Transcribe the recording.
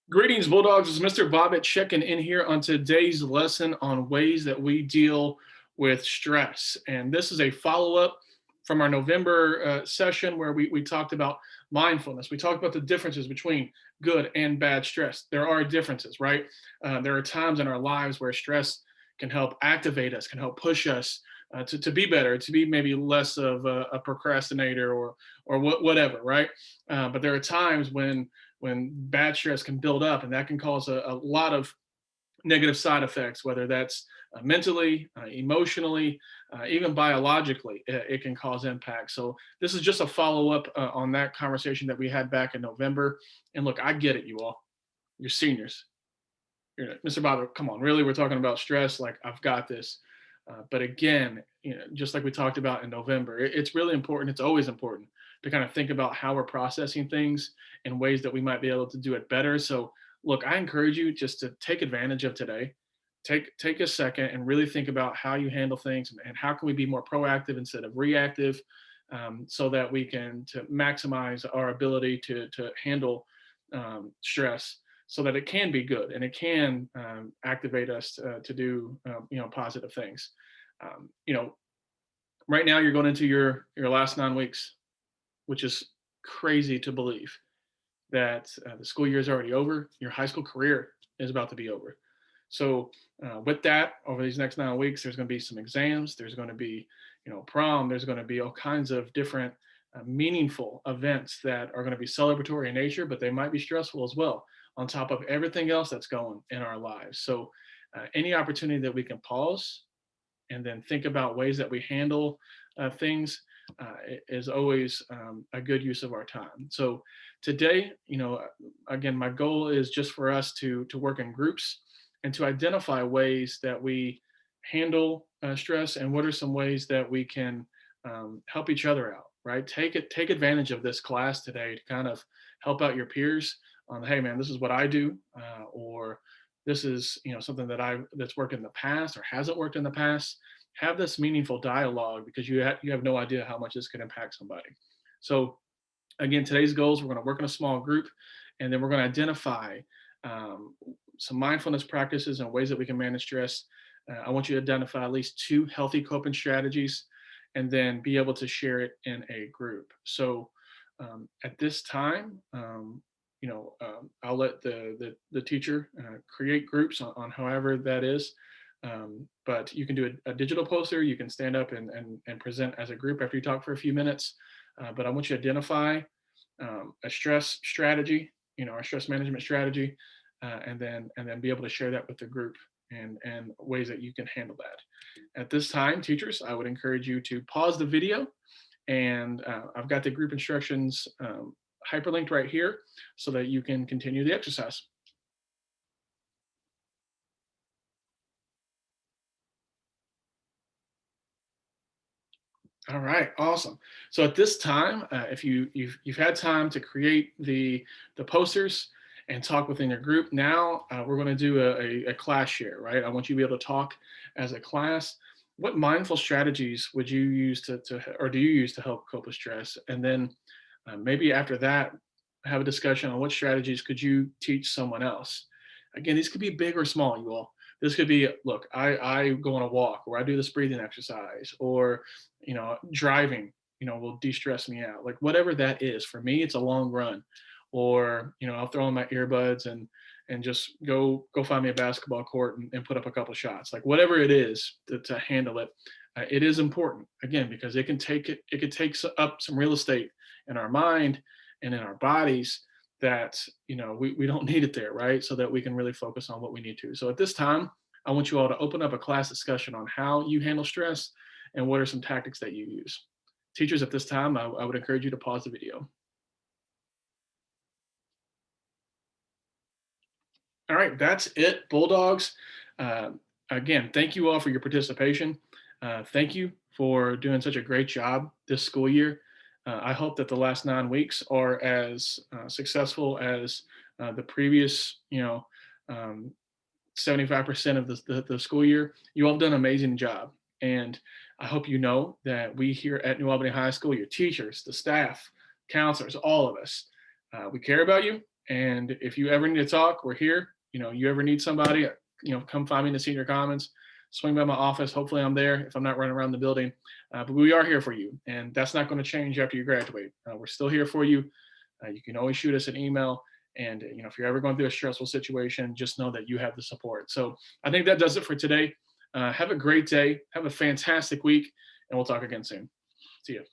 Greetings, Bulldogs. It's Mr. Bobbitt checking in here on today's lesson on ways that we deal with stress. And this is a follow up from our November session where we talked about mindfulness. We talked about the differences between good and bad stress. There are differences, right? There are times in our lives where stress can help activate us, can help push us to be better, to be maybe less of a procrastinator or whatever, right? But there are times when bad stress can build up, and that can cause a lot of negative side effects, whether that's mentally, emotionally, even biologically, it can cause impact. So this is just a follow up on that conversation that we had back in November. And look, I get it, you all, you're seniors. Mr. Bobbitt, come on, really? We're talking about stress? Like, I've got this. But again, just like we talked about in November, it's really important. It's always important to kind of think about how we're processing things in ways that we might be able to do it better. So, look, I encourage you just to take advantage of today. Take a second and really think about how you handle things and how can we be more proactive instead of reactive, so that we can to maximize our ability to handle stress so that it can be good and it can activate us to do positive things. Um, you know, right now you're going into your last 9 weeks, which is crazy to believe that the school year is already over. Your high school career is about to be over. So with that, over these next 9 weeks, there's going to be some exams. There's going to be, prom. There's going to be all kinds of different meaningful events that are going to be celebratory in nature, but they might be stressful as well, on top of everything else that's going in our lives. So any opportunity that we can pause and then think about ways that we handle things is always a good use of our time. So today, again, my goal is just for us to work in groups and to identify ways that we handle stress and what are some ways that we can help each other out. Right? Take advantage of this class today to kind of help out your peers on, hey man, this is what I do, or this is something that's worked in the past or hasn't worked in the past. Have this meaningful dialogue because you have no idea how much this could impact somebody. So again, today's goals, we're going to work in a small group, and then we're going to identify um, some mindfulness practices and ways that we can manage stress. I want you to identify at least 2 healthy coping strategies and then be able to share it in a group. So at this time, I'll let the teacher create groups on however that is. But you can do a digital poster. You can stand up and present as a group after you talk for a few minutes. But I want you to identify a stress strategy, our stress management strategy, and then be able to share that with the group and ways that you can handle that. At this time, teachers, I would encourage you to pause the video, and I've got the group instructions hyperlinked right here so that you can continue the exercise. All right, awesome. So at this time, if you've had time to create the posters and talk within your group, now we're going to do a class share, right? I want you to be able to talk as a class. What mindful strategies would you use or do you use to help cope with stress? And then maybe after that, have a discussion on what strategies could you teach someone else. Again, these could be big or small, you all. This could be, look, I go on a walk, or I do this breathing exercise, or driving, will de-stress me out. Like whatever that is. For me, it's a long run, or I'll throw on my earbuds and just go find me a basketball court and put up a couple shots. Like whatever it is to handle it. It is important again because it could take up some real estate in our mind and in our bodies that we don't need it there, right? So that we can really focus on what we need to. So at this time, I want you all to open up a class discussion on how you handle stress and what are some tactics that you use. Teachers, at this time, I would encourage you to pause the video. All right, that's it, Bulldogs. Again, thank you all for your participation. Thank you for doing such a great job this school year. I hope that the last 9 weeks are as successful as the previous, 75% of the school year. You all have done an amazing job. And I hope you know that we here at New Albany High School, your teachers, the staff, counselors, all of us, we care about you And if you ever need to talk, we're here. You ever need somebody, come find me in the senior commons, swing by my office. Hopefully I'm there if I'm not running around the building. But we are here for you. And that's not going to change after you graduate. We're still here for you. You can always shoot us an email. And, if you're ever going through a stressful situation, just know that you have the support. So I think that does it for today. Have a great day. Have a fantastic week. And we'll talk again soon. See you.